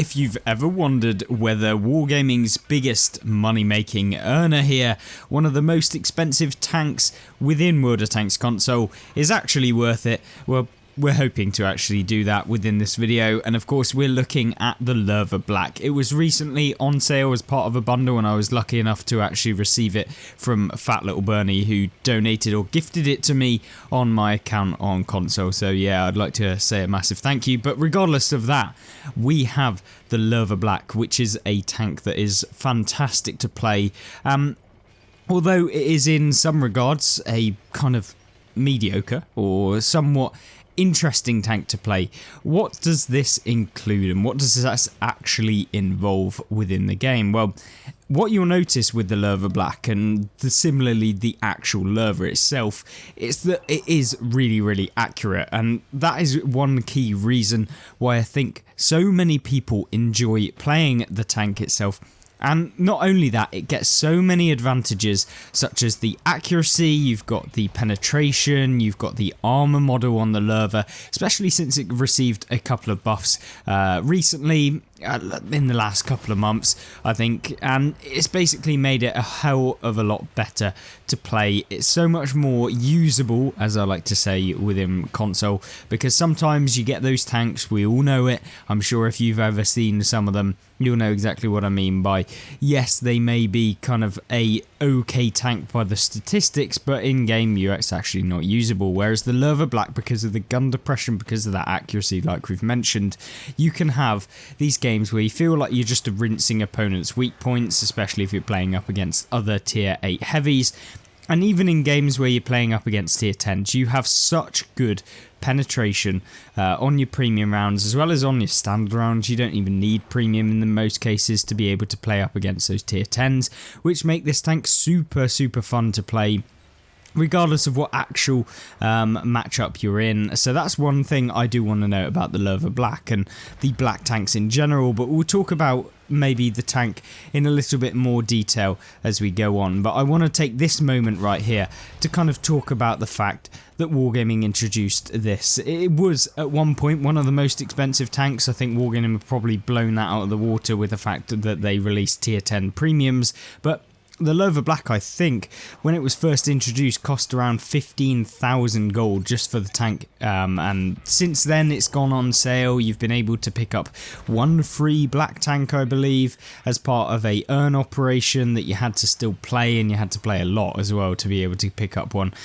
if you've ever wondered whether wargaming's biggest money-making earner here, one of the most expensive tanks within World of Tanks console, is actually worth it, well, we're hoping to actually do that within this video, and of course we're looking at the Lowe Black. It was recently on sale as part of a bundle, and I was lucky enough to actually receive it from Fat Little Bernie, who donated or gifted it to me on my account on console. So yeah, I'd like to say a massive thank you. But regardless of that, we have the Lowe Black, which is a tank that is fantastic to play. Although it is in some regards a kind of mediocre or somewhat interesting tank to play, what does this include and what does this actually involve within the game? Well, what you'll notice with the Lowe Black and similarly the actual Lowe itself is that it is really accurate, and that is one key reason why I think so many people enjoy playing the tank itself. And not only that, it gets so many advantages such as the accuracy, you've got the penetration, you've got the armor model on the Lowe, especially since it received a couple of buffs recently, in the last couple of months, I think, and it's basically made it a hell of a lot better to play. It's so much more usable, as I like to say, within console, because sometimes you get those tanks, we all know it, I'm sure if you've ever seen some of them, you'll know exactly what I mean by, yes, they may be kind of a okay tank by the statistics, but in game it's actually not usable. Whereas the Lowe Black, because of the gun depression, because of that accuracy like we've mentioned, you can have these games where you feel like you're just rinsing opponents' weak points, especially if you're playing up against other tier 8 heavies. And even in games where you're playing up against tier 10s, you have such good penetration on your premium rounds as well as on your standard rounds. You don't even need premium in the most cases to be able to play up against those tier 10s, which make this tank super fun to play, regardless of what actual matchup you're in. So that's one thing I do want to know about the Lowe Black and the black tanks in general, but we'll talk about maybe the tank in a little bit more detail as we go on. But I want to take this moment right here to kind of talk about the fact that Wargaming introduced this. It was at one point one of the most expensive tanks. I think Wargaming have probably blown that out of the water with the fact that they released tier 10 premiums, but the Lowe Black, I think, when it was first introduced, cost around 15,000 gold just for the tank, and since then it's gone on sale. You've been able to pick up one free black tank, I believe, as part of a earn operation that you had to still play, and you had to play a lot as well to be able to pick up one.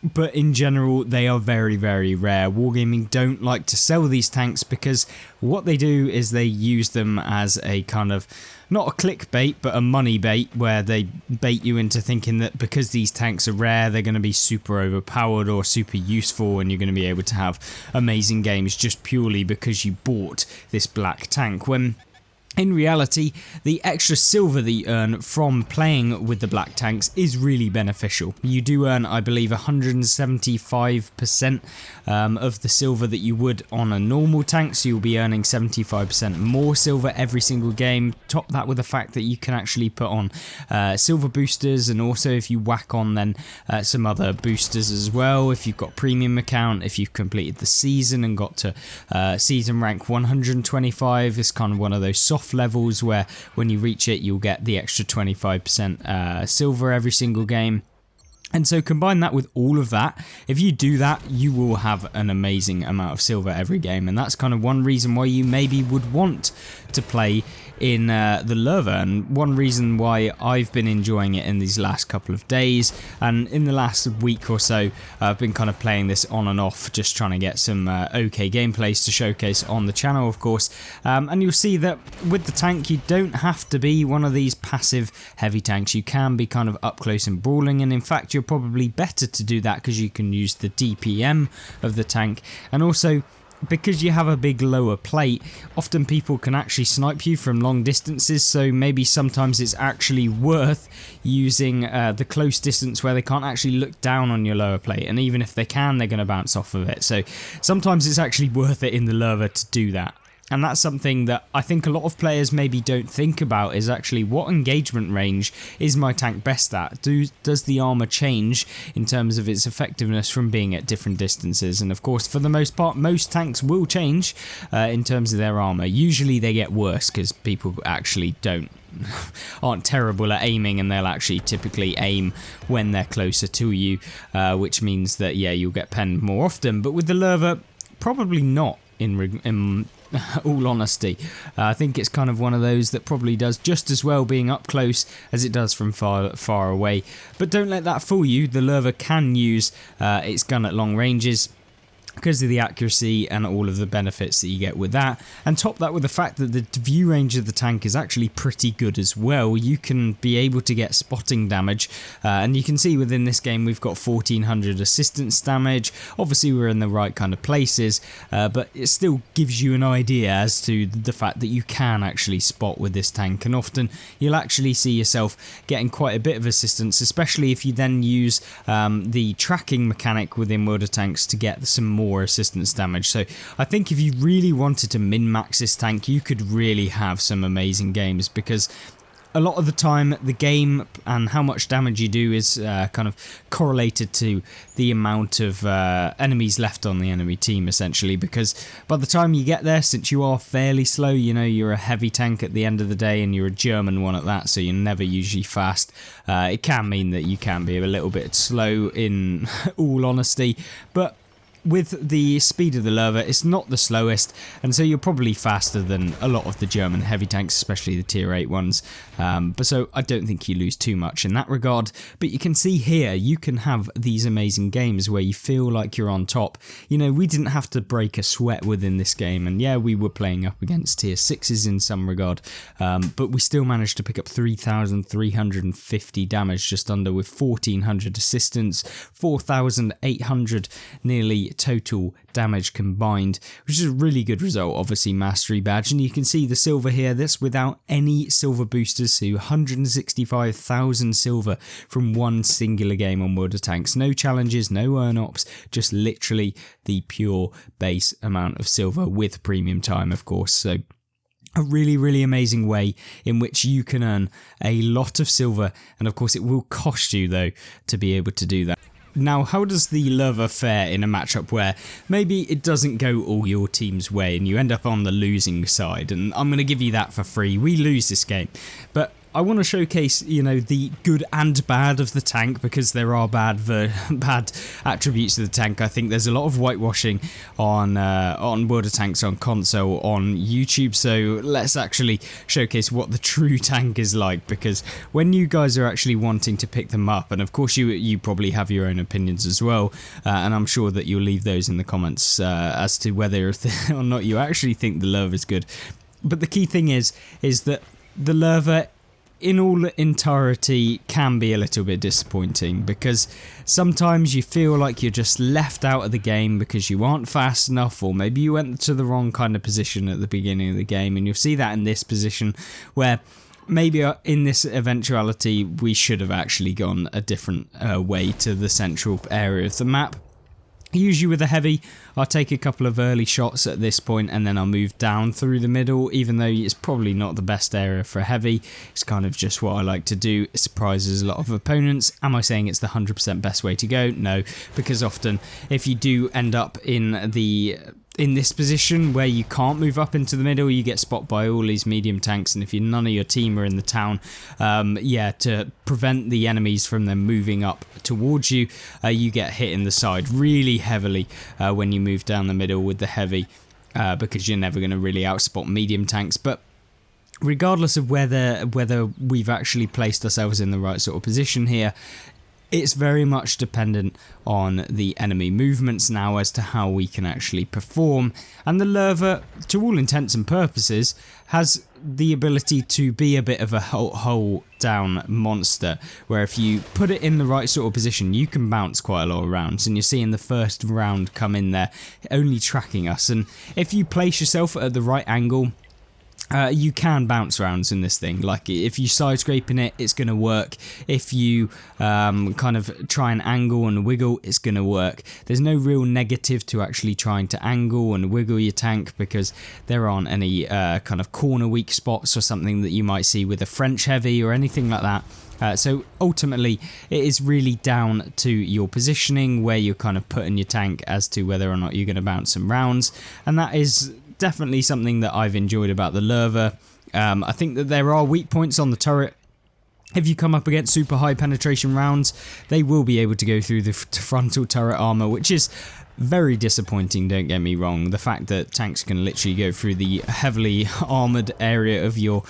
But in general, they are very rare. Wargaming don't like to sell these tanks because what they do is they use them as a kind of, not a clickbait, but a money bait, where they bait you into thinking that because these tanks are rare, they're going to be super overpowered or super useful, and you're going to be able to have amazing games just purely because you bought this black tank, when in reality, the extra silver that you earn from playing with the black tanks is really beneficial. You do earn, I believe, 175% of the silver that you would on a normal tank, so you'll be earning 75% more silver every single game. Top that with the fact that you can actually put on silver boosters, and also if you whack on then some other boosters as well. If you've got premium account, if you've completed the season and got to season rank 125, it's kind of one of those soft levels where when you reach it you'll get the extra 25% silver every single game. And so combine that with all of that, if you do that, you will have an amazing amount of silver every game, and that's kind of one reason why you maybe would want to play in the Lowe, and one reason why I've been enjoying it in these last couple of days, and in the last week or so I've been kind of playing this on and off, just trying to get some okay gameplays to showcase on the channel, of course. And you'll see that with the tank you don't have to be one of these passive heavy tanks. You can be kind of up close and brawling, and in fact you're probably better to do that because you can use the DPM of the tank, and also because you have a big lower plate, often people can actually snipe you from long distances, so maybe sometimes it's actually worth using the close distance where they can't actually look down on your lower plate, and even if they can, they're going to bounce off of it. So sometimes it's actually worth it in the Lowe to do that. And that's something that I think a lot of players maybe don't think about, is actually what engagement range is my tank best at? Does the armor change in terms of its effectiveness from being at different distances? And of course, for the most part, most tanks will change in terms of their armor. Usually they get worse because people actually aren't terrible at aiming, and they'll actually typically aim when they're closer to you, which means that, yeah, you'll get penned more often. But with the Lowe, probably not, in all honesty. I think it's kind of one of those that probably does just as well being up close as it does from far away. But don't let that fool you. The Lowe can use its gun at long ranges because of the accuracy and all of the benefits that you get with that, and top that with the fact that the view range of the tank is actually pretty good as well. You can be able to get spotting damage, and you can see within this game we've got 1400 assistance damage. Obviously we're in the right kind of places, but it still gives you an idea as to the fact that you can actually spot with this tank, and often you'll actually see yourself getting quite a bit of assistance, especially if you then use the tracking mechanic within World of Tanks to get some more assistance damage. So I think if you really wanted to min-max this tank, you could really have some amazing games, because a lot of the time the game and how much damage you do is kind of correlated to the amount of enemies left on the enemy team, essentially, because by the time you get there, since you are fairly slow, you know, you're a heavy tank at the end of the day, and you're a German one at that, so you're never usually fast. It can mean that you can be a little bit slow in all honesty, but with the speed of the Lowe, it's not the slowest, and so you're probably faster than a lot of the German heavy tanks, especially the tier 8 ones. But so I don't think you lose too much in that regard. But you can see here, you can have these amazing games where you feel like you're on top. You know, we didn't have to break a sweat within this game, and yeah, we were playing up against tier 6s in some regard, but we still managed to pick up 3,350 damage, just under, with 1,400 assistance, 4,800 nearly total damage combined, which is a really good result. Obviously mastery badge, and you can see the silver here, that's without any silver boosters, so 165,000 silver from one singular game on World of Tanks. No challenges, no earn ops, just literally the pure base amount of silver with premium time, of course. So a really, really amazing way in which you can earn a lot of silver, and of course it will cost you though to be able to do that. Now, how does the Lowe fare in a matchup where maybe it doesn't go all your team's way and you end up on the losing side? And I'm going to give you that for free. We lose this game, but I want to showcase, you know, the good and bad of the tank, because there are bad attributes of the tank. I think there's a lot of whitewashing on World of Tanks on console on YouTube, so let's actually showcase what the true tank is like, because when you guys are actually wanting to pick them up, and of course you probably have your own opinions as well, and I'm sure that you'll leave those in the comments as to whether or not you actually think the Lowe is good. But the key thing is that the Lowe in all entirety can be a little bit disappointing, because sometimes you feel like you're just left out of the game because you aren't fast enough, or maybe you went to the wrong kind of position at the beginning of the game, and you'll see that in this position where maybe in this eventuality we should have actually gone a different way to the central area of the map. Usually with a heavy, I'll take a couple of early shots at this point, and then I'll move down through the middle, even though it's probably not the best area for a heavy. It's kind of just what I like to do. It surprises a lot of opponents. Am I saying it's the 100% best way to go? No, because often if you do end up in this position where you can't move up into the middle, you get spotted by all these medium tanks, and if none of your team are in the town, to prevent the enemies from them moving up towards you, you get hit in the side really heavily when you move down the middle with the heavy, because you're never going to really outspot medium tanks. But regardless of whether we've actually placed ourselves in the right sort of position here, it's very much dependent on the enemy movements now as to how we can actually perform. And the Lowe, to all intents and purposes, has the ability to be a bit of a hole down monster, where if you put it in the right sort of position, you can bounce quite a lot of rounds. And you're seeing the first round come in there only tracking us, and if you place yourself at the right angle you can bounce rounds in this thing. Like if you side scraping it, it's going to work. If you kind of try and angle and wiggle, it's going to work. There's no real negative to actually trying to angle and wiggle your tank, because there aren't any kind of corner weak spots or something that you might see with a French heavy or anything like that. So ultimately it is really down to your positioning, where you're kind of putting your tank, as to whether or not you're going to bounce some rounds. And that is definitely something that I've enjoyed about the lowe. I think that there are weak points on the turret. If you come up against super high penetration rounds, they will be able to go through the frontal turret armor, which is very disappointing, don't get me wrong. The fact that tanks can literally go through the heavily armoured area of your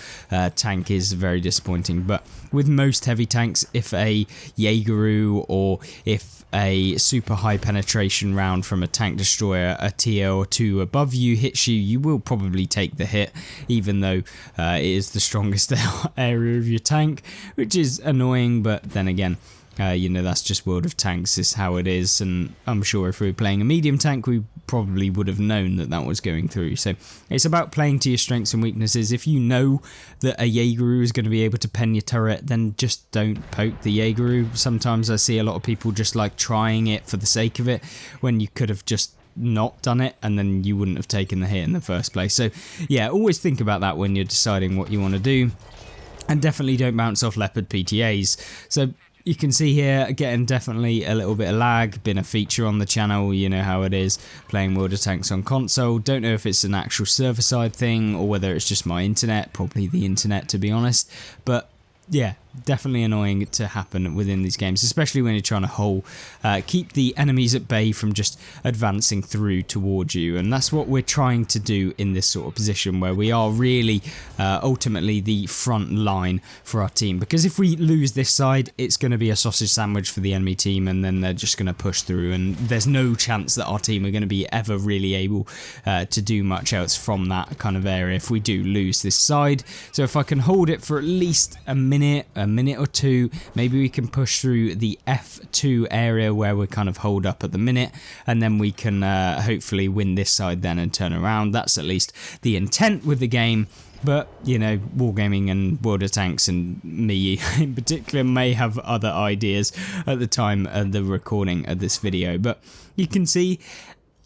tank is very disappointing. But with most heavy tanks, if a Jaegeru or if a super high penetration round from a tank destroyer, a tier or two above you, hits you, you will probably take the hit, even though it is the strongest area of your tank, which is annoying. But then again, you know, that's just World of Tanks, is how it is, and I'm sure if we were playing a medium tank, we probably would have known that that was going through. So it's about playing to your strengths and weaknesses. If you know that a Jaegeru is going to be able to pen your turret, then just don't poke the Jaegeru. Sometimes I see a lot of people just like trying it for the sake of it, when you could have just not done it and then you wouldn't have taken the hit in the first place. So yeah, always think about that when you're deciding what you want to do, and definitely don't bounce off Leopard PTAs. So you can see here, getting definitely a little bit of lag, been a feature on the channel, you know how it is, playing World of Tanks on console. Don't know if it's an actual server side thing or whether it's just my internet, probably the internet to be honest, but yeah, definitely annoying to happen within these games, especially when you're trying to keep the enemies at bay from just advancing through towards you. And that's what we're trying to do in this sort of position, where we are really ultimately the front line for our team, because if we lose this side, it's going to be a sausage sandwich for the enemy team, and then they're just going to push through, and there's no chance that our team are going to be ever really able to do much else from that kind of area if we do lose this side. So if I can hold it for at least a minute or two, maybe we can push through the F2 area where we're kind of holed up at the minute, and then we can hopefully win this side then and turn around. That's at least the intent with the game. But, you know, Wargaming and World of Tanks and me in particular may have other ideas at the time of the recording of this video. But you can see,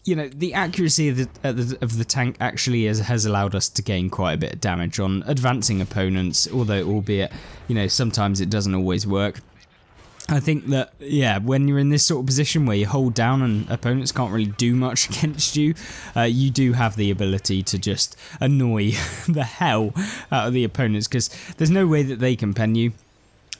you know, the accuracy of the tank actually has allowed us to gain quite a bit of damage on advancing opponents, although albeit, you know, sometimes it doesn't always work. I think that, yeah, when you're in this sort of position where you hold down and opponents can't really do much against you, you do have the ability to just annoy the hell out of the opponents, because there's no way that they can pen you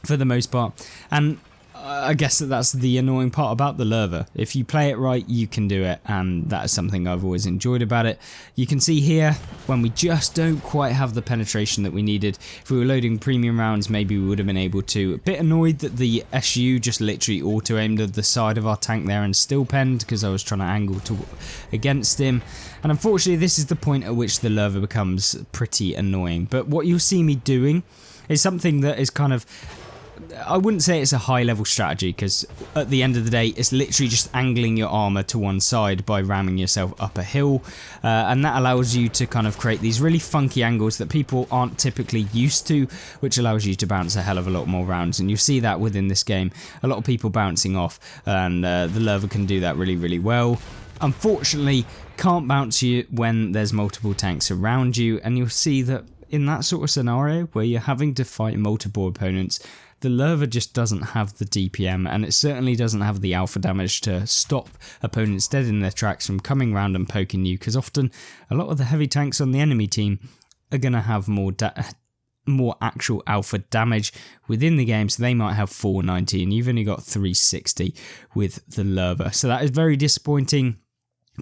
for the most part. And I guess that's the annoying part about the lowe. If you play it right, you can do it, and that is something I've always enjoyed about it. You can see here, when we just don't quite have the penetration that we needed, if we were loading premium rounds, maybe we would have been able to. A bit annoyed that the SU just literally auto-aimed at the side of our tank there and still penned, because I was trying to angle against him. And unfortunately, this is the point at which the lowe becomes pretty annoying. But what you'll see me doing is something that is kind of, I wouldn't say it's a high level strategy, because at the end of the day it's literally just angling your armor to one side by ramming yourself up a hill, and that allows you to kind of create these really funky angles that people aren't typically used to, which allows you to bounce a hell of a lot more rounds. And you see that within this game, a lot of people bouncing off, and the lowe can do that really well. Unfortunately, can't bounce you when there's multiple tanks around you, and you'll see that in that sort of scenario where you're having to fight multiple opponents, the lowe just doesn't have the DPM, and it certainly doesn't have the alpha damage to stop opponents dead in their tracks from coming around and poking you, because often a lot of the heavy tanks on the enemy team are going to have more actual alpha damage within the game, so they might have 490 and you've only got 360 with the lowe. So that is very disappointing,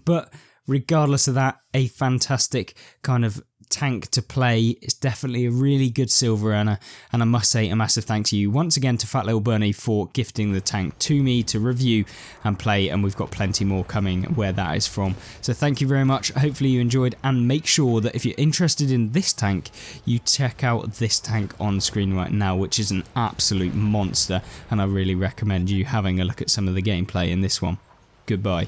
but regardless of that, a fantastic kind of tank to play. It's definitely a really good silver earner, and I must say a massive thanks to you once again to Fat Little Bernie for gifting the tank to me to review and play, and we've got plenty more coming where that is from. So thank you very much, hopefully you enjoyed, and make sure that if you're interested in this tank, you check out this tank on screen right now, which is an absolute monster, and I really recommend you having a look at some of the gameplay in this one. Goodbye.